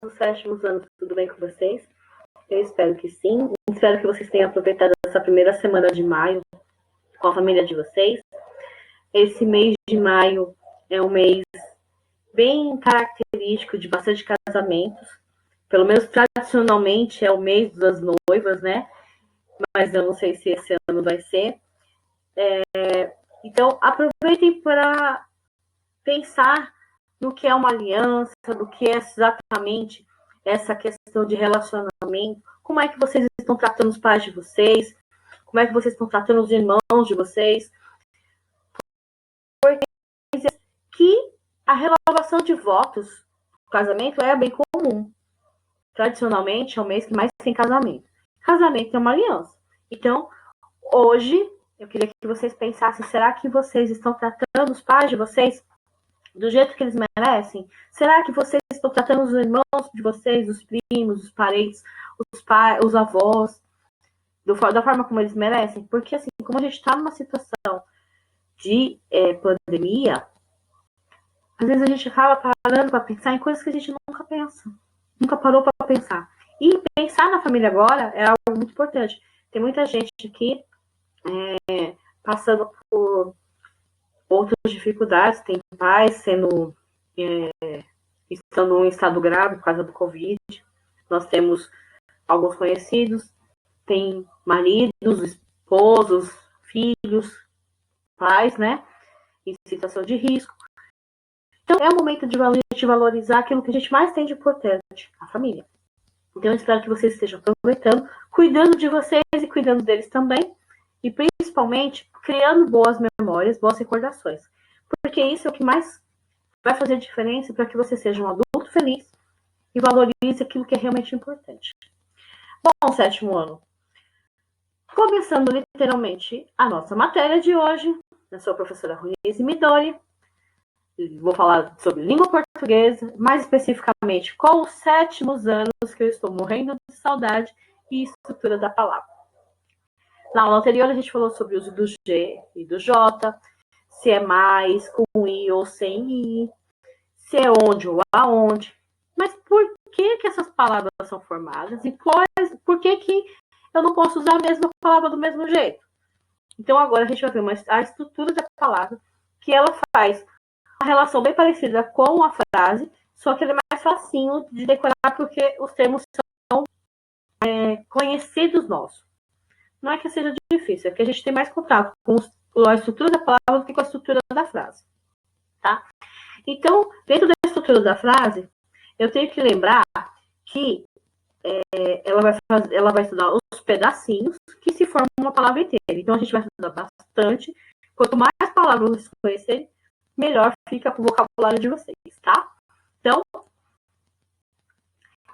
dos sétimos anos, tudo bem com vocês? Eu espero que sim. Espero que vocês tenham aproveitado essa primeira semana de maio com a família de vocês. Esse mês de maio é um mês bem característico de bastante casamentos. Pelo menos tradicionalmente é o mês das noivas, né? Mas eu não sei se esse ano vai ser. Então, aproveitem para pensar no que é uma aliança, do que é exatamente essa questão de relacionamento, como é que vocês estão tratando os pais de vocês, como é que vocês estão tratando os irmãos de vocês, porque que a renovação de votos no casamento é bem comum. Tradicionalmente é o mês que mais tem casamento. Casamento é uma aliança. Então, hoje, eu queria que vocês pensassem, será que vocês estão tratando os pais de vocês do jeito que eles merecem? Será que vocês estão tratando os irmãos de vocês, os primos, os parentes, os pais, os avós, da forma como eles merecem? Porque, assim, como a gente está numa situação de pandemia, às vezes a gente acaba parando para pensar em coisas que a gente nunca pensa, nunca parou para pensar. E pensar na família agora é algo muito importante. Tem muita gente aqui passando por outras dificuldades, tem pais estando em estado grave por causa do Covid. Nós temos alguns conhecidos, tem maridos, esposos, filhos, pais, né, em situação de risco. Então, é o momento de a gente valorizar aquilo que a gente mais tem de importante, a família. Então, eu espero que vocês estejam aproveitando, cuidando de vocês e cuidando deles também, e principalmente criando boas memórias, boas recordações. Porque isso é o que mais vai fazer diferença para que você seja um adulto feliz e valorize aquilo que é realmente importante. Bom, sétimo ano. Começando literalmente a nossa matéria de hoje, eu sou a professora Ronise Midori, vou falar sobre língua portuguesa, mais especificamente com os sétimos anos que eu estou morrendo de saudade e estrutura da palavra. Na aula anterior a gente falou sobre o uso do G e do J, se é mais com I ou sem I, se é onde ou aonde. Mas por que essas palavras são formadas e por que eu não posso usar a mesma palavra do mesmo jeito? Então agora a gente vai ver a estrutura da palavra, que ela faz uma relação bem parecida com a frase, só que ele é mais facinho de decorar porque os termos são conhecidos nossos. Não é que seja difícil, é que a gente tem mais contato com a estrutura da palavra do que com a estrutura da frase. Tá? Então, dentro da estrutura da frase, eu tenho que lembrar que ela vai estudar os pedacinhos que se formam uma palavra inteira. Então, a gente vai estudar bastante. Quanto mais palavras vocês conhecerem, melhor fica para o vocabulário de vocês, tá? Então,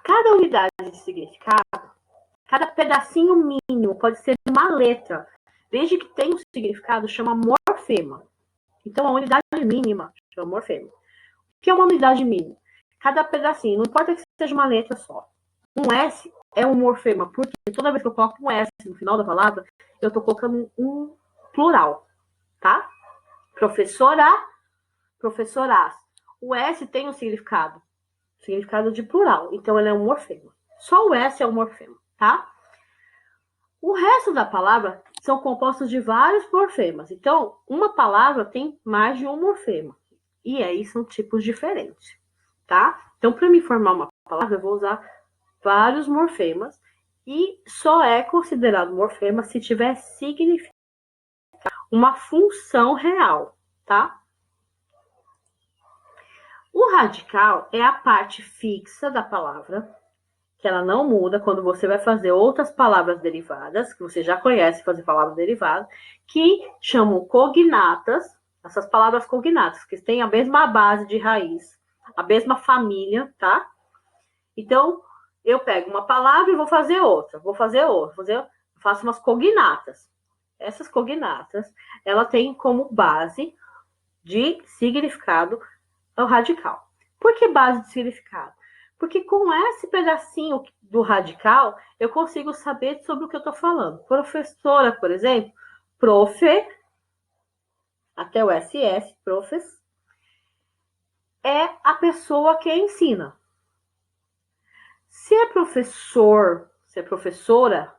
cada unidade de significado, cada pedacinho mínimo pode ser uma letra, desde que tenha um significado, chama morfema. Então, a unidade mínima chama morfema. O que é uma unidade mínima? Cada pedacinho, não importa que seja uma letra só. Um S é um morfema, porque toda vez que eu coloco um S no final da palavra, eu estou colocando um plural, tá? Professora, professoras. O S tem um significado de plural, então ele é um morfema. Só o S é um morfema, tá? O resto da palavra são compostos de vários morfemas. Então, uma palavra tem mais de um morfema. E aí são tipos diferentes, tá? Então, para me formar uma palavra, eu vou usar vários morfemas e só é considerado morfema se tiver significado, uma função real, tá? O radical é a parte fixa da palavra, que ela não muda quando você vai fazer outras palavras derivadas, que você já conhece fazer palavras derivadas, que chamam cognatas, essas palavras cognatas, que têm a mesma base de raiz, a mesma família, tá? Então, eu pego uma palavra e vou fazer outra, faço umas cognatas. Essas cognatas, ela tem como base de significado o radical. Por que base de significado? Porque com esse pedacinho do radical, eu consigo saber sobre o que eu estou falando. Professora, por exemplo, profe, até o SS, profes, é a pessoa que ensina. Se é professor, se é professora,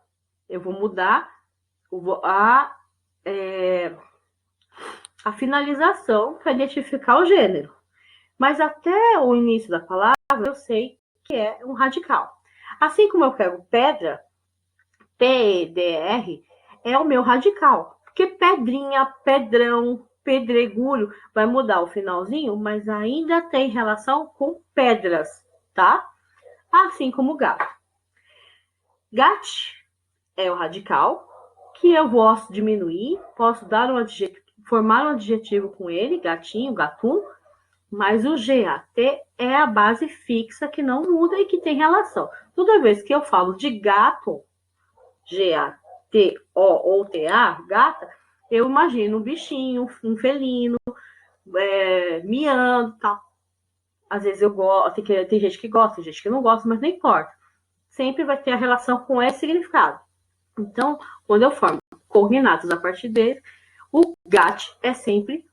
eu vou mudar a finalização para identificar o gênero. Mas até o início da palavra, eu sei que é um radical. Assim como eu pego pedra, PEDR, é o meu radical. Porque pedrinha, pedrão, pedregulho, vai mudar o finalzinho, mas ainda tem relação com pedras, tá? Assim como gato. Gat é o radical, que eu posso diminuir, posso dar um adjetivo, formar um adjetivo com ele, gatinho, gatum, mas o GAT é a base fixa que não muda e que tem relação. Toda vez que eu falo de gato, GATO ou TA, gata, eu imagino um bichinho, um felino, miando, tal. Às vezes eu gosto, tem gente que gosta, tem gente que não gosta, mas não importa. Sempre vai ter a relação com esse significado. Então, quando eu formo cognatos a partir dele, o GAT é sempre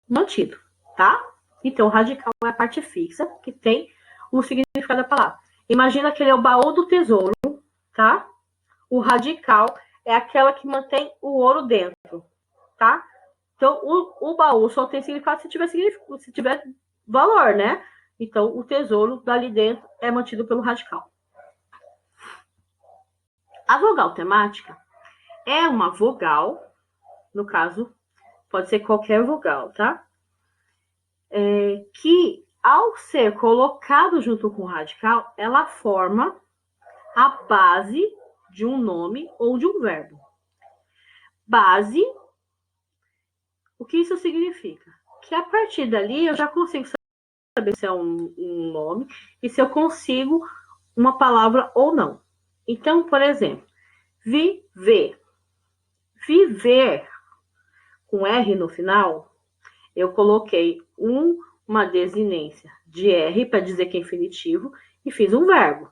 mantido, tá? Então, o radical é a parte fixa que tem o significado da palavra. Imagina que ele é o baú do tesouro, tá? O radical é aquela que mantém o ouro dentro, tá? Então, o baú só tem significado se tiver valor, né? Então, o tesouro dali dentro é mantido pelo radical. A vogal temática é uma vogal, no caso, pode ser qualquer vogal, tá? Que, ao ser colocado junto com o radical, ela forma a base de um nome ou de um verbo. Base, o que isso significa? Que a partir dali eu já consigo saber se é um nome e se eu consigo uma palavra ou não. Então, por exemplo, viver. Viver, com R no final, eu coloquei uma desinência de R para dizer que é infinitivo e fiz um verbo.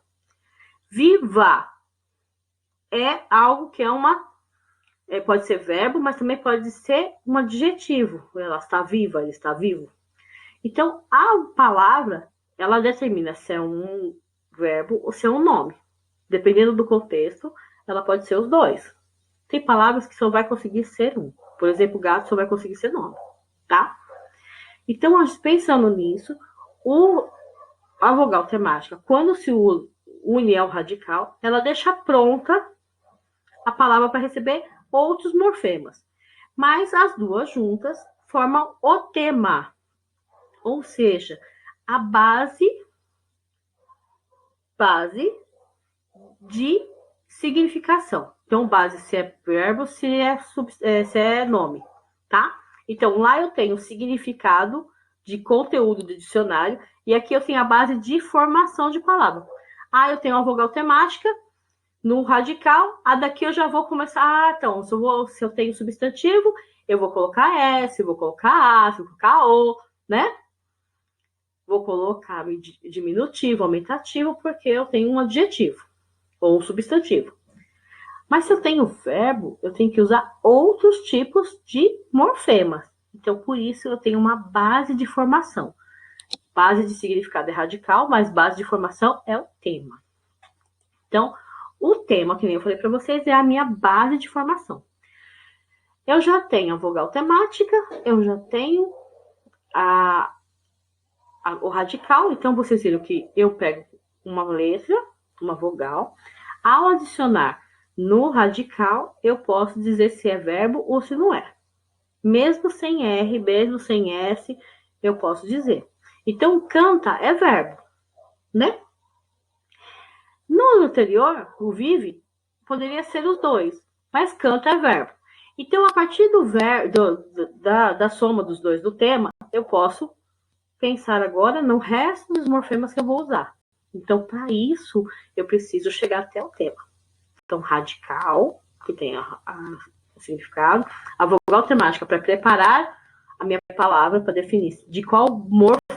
Viva é algo que pode ser verbo, mas também pode ser um adjetivo. Ela está viva, ele está vivo. Então, a palavra, ela determina se é um verbo ou se é um nome. Dependendo do contexto, ela pode ser os dois. Tem palavras que só vai conseguir ser um. Por exemplo, gato só vai conseguir ser nome, tá? Então, pensando nisso, a vogal temática, quando se une ao radical, ela deixa pronta a palavra para receber outros morfemas. Mas as duas juntas formam o tema, ou seja, a base de significação. Então, base se é verbo, se é nome, tá? Então, lá eu tenho o significado de conteúdo do dicionário e aqui eu tenho a base de formação de palavra. Eu tenho a vogal temática no radical, daqui eu já vou começar. Então, se eu tenho substantivo, eu vou colocar S, vou colocar A, vou colocar O, né? Vou colocar diminutivo, aumentativo, porque eu tenho um adjetivo ou um substantivo. Mas se eu tenho verbo, eu tenho que usar outros tipos de morfemas. Então, por isso, eu tenho uma base de formação. Base de significado é radical, mas base de formação é o tema. Então, o tema, que nem eu falei para vocês, é a minha base de formação. Eu já tenho a vogal temática, eu já tenho o radical. Então, vocês viram que eu pego uma letra, uma vogal. Ao adicionar no radical, eu posso dizer se é verbo ou se não é. Mesmo sem R, mesmo sem S, eu posso dizer. Então, canta é verbo, né? No anterior, o vive, poderia ser os dois, mas canta é verbo. Então, a partir da soma dos dois do tema, eu posso pensar agora no resto dos morfemas que eu vou usar. Então, para isso, eu preciso chegar até o tema. Então, radical, que tem o significado, a vogal temática para preparar a minha palavra, para definir de qual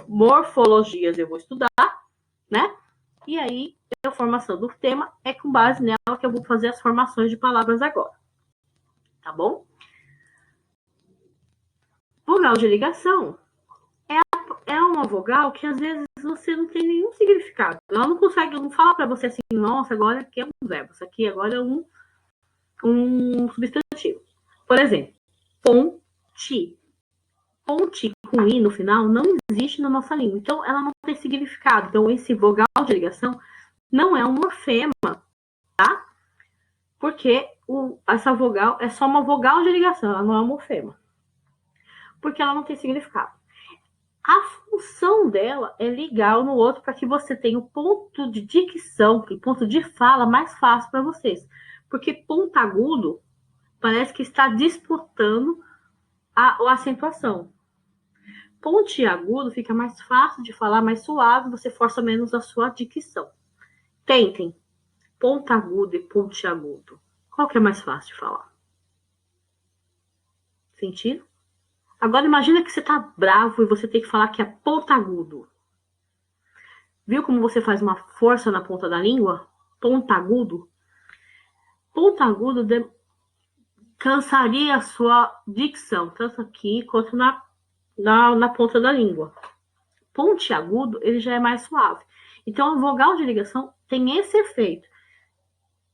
morfologias eu vou estudar, né? E aí, a formação do tema é com base nela que eu vou fazer as formações de palavras agora. Tá bom? Vogal de ligação é uma vogal que às vezes você não tem nenhum significado. Ela não consegue, não fala para você assim, nossa, agora aqui é um verbo, isso aqui agora é um substantivo. Por exemplo, ponte. Ponte com i no final não existe na nossa língua. Então, ela não tem significado. Então, esse vogal de ligação não é um morfema, tá? Porque essa vogal é só uma vogal de ligação, ela não é um morfema. Porque ela não tem significado. A função dela é ligar um no outro para que você tenha o ponto de dicção, o ponto de fala mais fácil para vocês. Porque pontagudo parece que está disputando a acentuação. Pontiagudo fica mais fácil de falar, mais suave, você força menos a sua dicção. Tentem. Pontagudo e pontiagudo. Qual que é mais fácil de falar? Sentido? Agora imagina que você tá bravo e você tem que falar que é pontagudo. Viu como você faz uma força na ponta da língua? Pontagudo. Pontagudo cansaria a sua dicção, tanto aqui quanto na ponta da língua. Pontiagudo, ele já é mais suave. Então, a vogal de ligação tem esse efeito.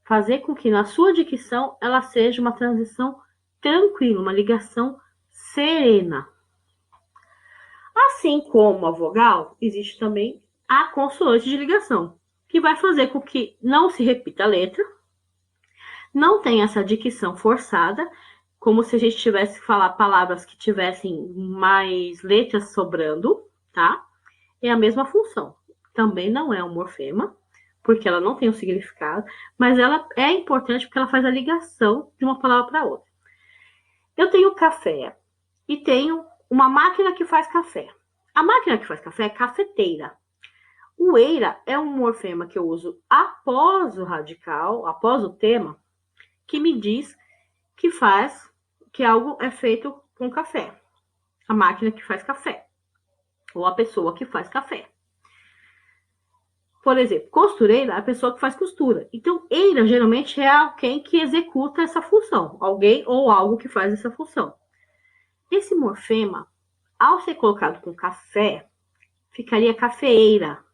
Fazer com que na sua dicção ela seja uma transição tranquila, uma ligação serena. Assim como a vogal, existe também a consoante de ligação, que vai fazer com que não se repita a letra, não tenha essa dicção forçada, como se a gente tivesse que falar palavras que tivessem mais letras sobrando, tá? É a mesma função. Também não é um morfema, porque ela não tem um significado, mas ela é importante porque ela faz a ligação de uma palavra para outra. Eu tenho café e tenho uma máquina que faz café. A máquina que faz café é cafeteira. O eira é um morfema que eu uso após o radical, após o tema, que me diz que algo é feito com café. A máquina que faz café. Ou a pessoa que faz café. Por exemplo, costureira é a pessoa que faz costura. Então, eira geralmente é alguém que executa essa função. Alguém ou algo que faz essa função. Esse morfema, ao ser colocado com café, ficaria cafeeira.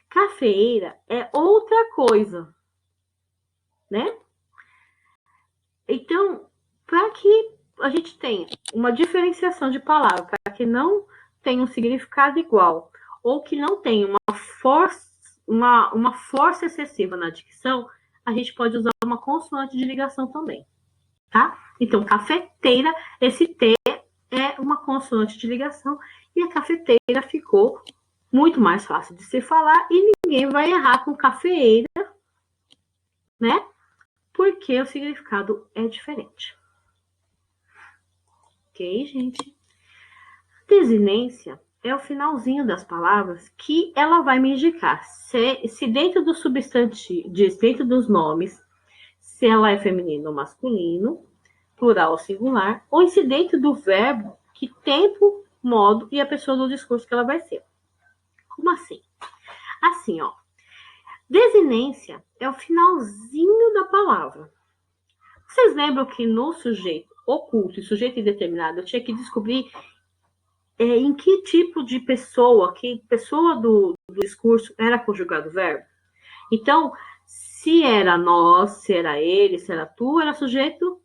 Cafeeira é outra coisa, né? Então, para que a gente tenha uma diferenciação de palavra, para que não tenha um significado igual, ou que não tenha uma força excessiva na dicção, a gente pode usar uma consoante de ligação também, tá? Então, cafeteira, esse T é uma consoante de ligação, e a cafeteira ficou muito mais fácil de se falar, e ninguém vai errar com cafeeira, né? Porque o significado é diferente. Ok, gente? Desinência é o finalzinho das palavras que ela vai me indicar se dentro do substantivo, dentro dos nomes, se ela é feminino ou masculino, plural ou singular, ou se dentro do verbo, que tempo, modo e a pessoa do discurso que ela vai ser. Como assim? Assim, ó. Desinência é o finalzinho da palavra. Vocês lembram que no sujeito oculto e sujeito indeterminado eu tinha que descobrir em que tipo de pessoa, que pessoa do discurso era conjugado o verbo? Então, se era nós, se era ele, se era tu, era sujeito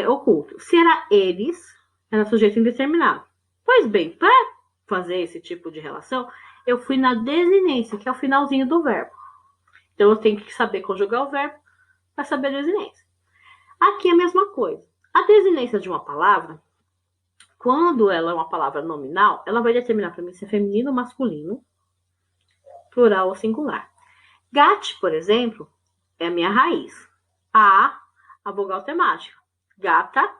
oculto. Se era eles, era sujeito indeterminado. Pois bem, para fazer esse tipo de relação, eu fui na desinência, que é o finalzinho do verbo. Então, eu tenho que saber conjugar o verbo para saber a desinência. Aqui é a mesma coisa. A desinência de uma palavra, quando ela é uma palavra nominal, ela vai determinar para mim se é feminino ou masculino, plural ou singular. Gate, por exemplo, é a minha raiz. A vogal temática. Gata,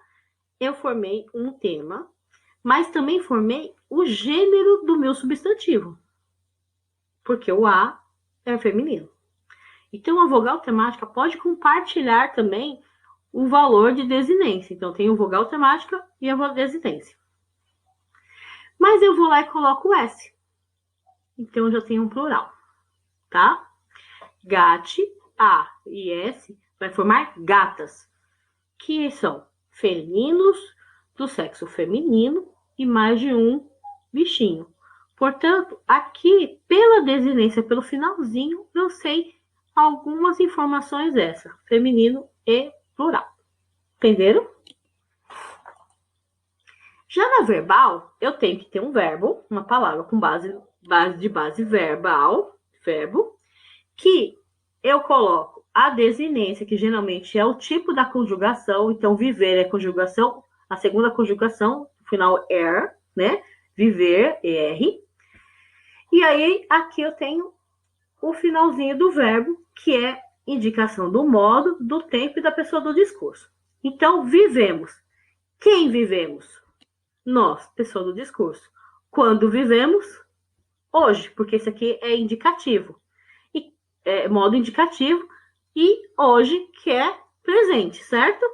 eu formei um tema, mas também formei o gênero do meu substantivo, porque o A é feminino. Então, a vogal temática pode compartilhar também o valor de desinência. Então, tem o vogal temática e a desinência. Mas eu vou lá e coloco o S. Então, eu já tenho um plural, tá? Gate, A e S vai formar gatas, que são felinos do sexo feminino e mais de um bichinho. Portanto, aqui, pela desinência, pelo finalzinho, eu sei algumas informações dessa, feminino e plural. Entenderam? Já na verbal, eu tenho que ter um verbo, uma palavra com base verbal, verbo, que eu coloco a desinência, que geralmente é o tipo da conjugação. Então, viver é conjugação, a segunda conjugação, final er, né? Viver, er. E aí, aqui eu tenho o finalzinho do verbo, que é indicação do modo, do tempo e da pessoa do discurso. Então, vivemos. Quem vivemos? Nós, pessoa do discurso. Quando vivemos? Hoje, porque esse aqui é indicativo. E, modo indicativo. E hoje, que é presente, certo?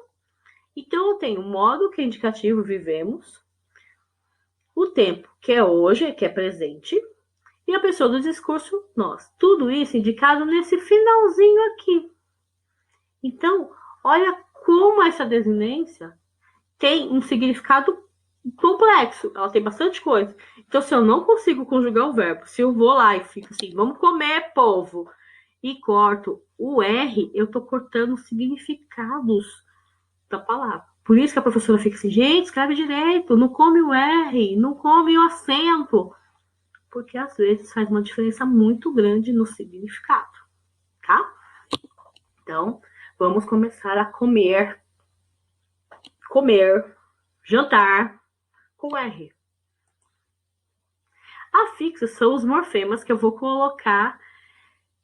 Então, eu tenho o modo, que é indicativo, vivemos. O tempo, que é hoje, que é presente. E a pessoa do discurso, nós. Tudo isso indicado nesse finalzinho aqui. Então, olha como essa desinência tem um significado complexo. Ela tem bastante coisa. Então, se eu não consigo conjugar o verbo, se eu vou lá e fico assim, vamos comer, povo, e corto o R, eu tô cortando os significados da palavra. Por isso que a professora fica assim, gente, escreve direito, não come o R, não come o acento. Porque às vezes faz uma diferença muito grande no significado, tá? Então, vamos começar a comer, jantar com R. Afixos são os morfemas que eu vou colocar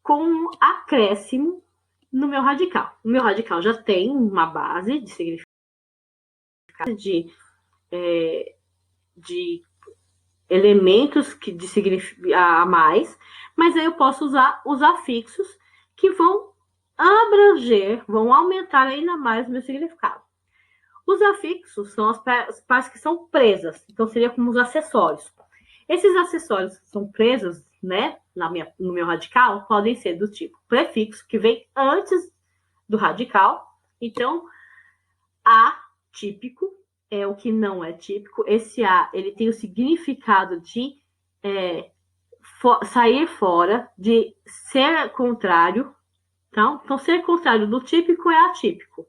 com acréscimo no meu radical. O meu radical já tem uma base de significado de elementos de significado a mais, mas aí eu posso usar os afixos que vão abranger, vão aumentar ainda mais o meu significado. Os afixos são as partes que são presas, então seria como os acessórios. Esses acessórios que são presos, né, no meu radical, podem ser do tipo prefixo, que vem antes do radical. Então, atípico é o que não é típico. Esse A, ele tem o significado de sair fora, de ser contrário. Tá? Então, ser contrário do típico é atípico.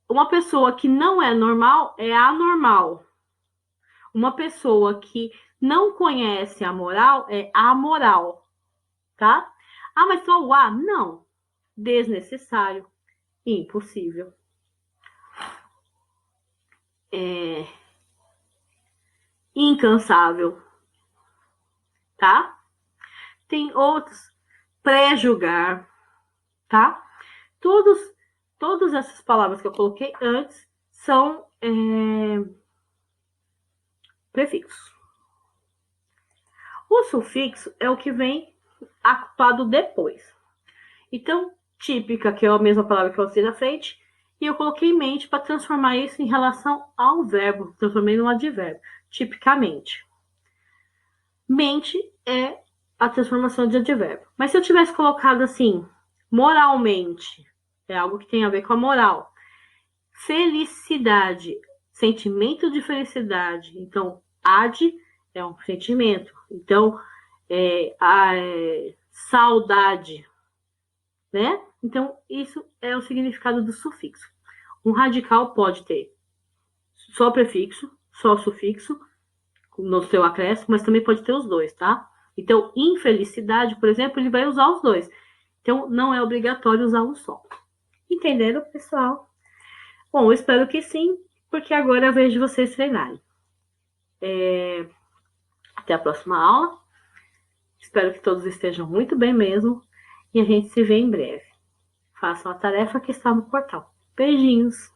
Uma pessoa que não é normal é anormal. Uma pessoa que não conhece a moral é amoral, tá? Ah, mas só o A? Não. Desnecessário, impossível. Incansável, tá? Tem outros, pré-julgar, tá? Todas essas palavras que eu coloquei antes são prefixos. O sufixo é o que vem ocupado depois. Então, típica, que é a mesma palavra que eu usei na frente, e eu coloquei mente para transformar isso em relação ao verbo, transformei num advérbio, tipicamente. Mente é a transformação de advérbio. Mas se eu tivesse colocado assim, moralmente, é algo que tem a ver com a moral. Felicidade, sentimento de felicidade. Então, ad é um sentimento. Então, saudade, né? Então, isso é o significado do sufixo. Um radical pode ter só prefixo, só sufixo, no seu acréscimo, mas também pode ter os dois, tá? Então, infelicidade, por exemplo, ele vai usar os dois. Então, não é obrigatório usar um só. Entenderam, pessoal? Bom, eu espero que sim, porque agora eu vejo vocês treinarem. Até a próxima aula. Espero que todos estejam muito bem mesmo. E a gente se vê em breve. Façam a tarefa que está no portal. Beijinhos!